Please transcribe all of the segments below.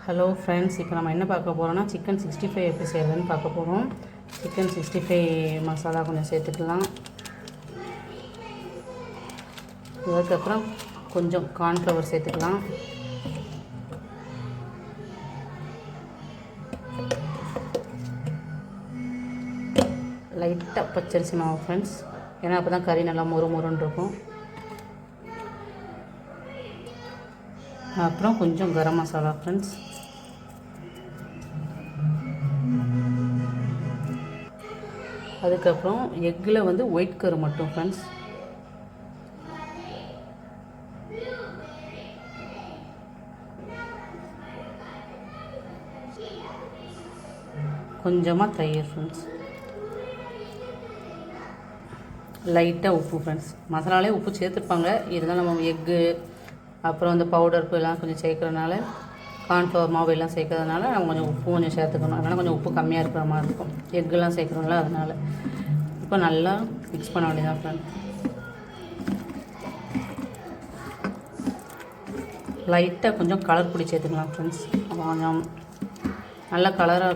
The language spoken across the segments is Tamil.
ஹலோ ஃப்ரெண்ட்ஸ், இப்போ நம்ம என்ன பார்க்க போகிறோம்னா சிக்கன் 65 எப்படி செய்கிறதுன்னு பார்க்க போகிறோம். சிக்கன் 65 மசாலா கொஞ்சம் சேர்த்துக்கலாம். அதுக்கப்புறம் கொஞ்சம் கார்ன்ஃப்ளவர் சேர்த்துக்கலாம். லைட்டாக பச்சரிசி மாவு ஃப்ரெண்ட்ஸ், ஏன்னா அப்போ தான் கறி நல்லா மொறுன்னு இருக்கும். அப்புறம் கொஞ்சம் கரம் மசாலா ஃப்ரெண்ட்ஸ். அதுக்கப்புறம் எக்கில் வந்து ஒயிட் கரு மட்டும் ஃப்ரெண்ட்ஸ். கொஞ்சமாக தயிர் ஃப்ரெண்ட்ஸ். லைட்டாக உப்பு ஃப்ரெண்ட்ஸ். மசாலாலே உப்பு சேர்த்துருப்பாங்க, இருந்தாலும் நம்ம எக்கு அப்புறம் அந்த பவுடர் எல்லாம் கொஞ்சம் சேர்க்குறதுனால, கார்ன்ஃப்ளவர் மாவு எல்லாம் சேர்க்கறதுனால நம்ம கொஞ்சம் உப்பு கொஞ்சம் சேர்த்துக்கணும். அதனால் கொஞ்சம் உப்பு கம்மியாக இருக்கிற மாதிரி இருக்கும், எக்குலாம் சேர்க்குறோம்ல அதனால். இப்போ நல்லா மிக்ஸ் பண்ண வேண்டியதான் ஃப்ரெண்ட். லைட்டாக கொஞ்சம் கலர் பொடி சேர்த்துக்கலாம் ஃப்ரெண்ட்ஸ். அப்போ கொஞ்சம் நல்லா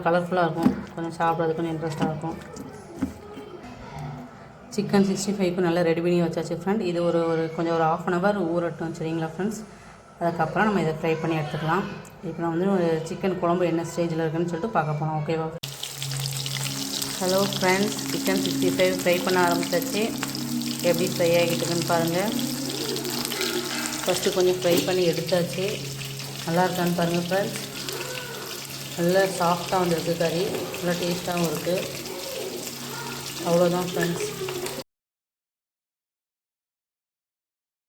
கலர்ஃபுல்லாக இருக்கும், கொஞ்சம் சாப்பிட்றதுக்கு கொஞ்சம் இன்ட்ரெஸ்ட்டாக இருக்கும். சிக்கன் 65க்கு நல்லா ரெடி பண்ணி வச்சாச்சு ஃப்ரெண்ட். இது ஒரு கொஞ்சம் 1/2 hour ஊறட்டும் சரிங்களா ஃப்ரெண்ட்ஸ். அதுக்கப்புறம் நம்ம இதை ஃப்ரை பண்ணி எடுத்துக்கலாம். இப்போ நான் வந்து சிக்கன் குழம்பு என்ன ஸ்டேஜில் இருக்குதுன்னு சொல்லிட்டு பார்க்க போகிறோம். ஓகேவா? ஹலோ ஃப்ரெண்ட்ஸ், சிக்கன் 65 ஃப்ரை பண்ண ஆரம்பிச்சாச்சு. எப்படி ஃப்ரை ஆகிட்டுருக்குன்னு பாருங்கள். ஃபஸ்ட்டு கொஞ்சம் ஃப்ரை பண்ணி எடுத்தாச்சு. நல்லா இருக்கான்னு பாருங்கள் ஃப்ரெண்ட்ஸ். நல்லா சாஃப்டாக வந்துருக்கு கறி, நல்லா டேஸ்ட்டாகவும் இருக்குது. அவ்வளோதான் ஃப்ரெண்ட்ஸ்.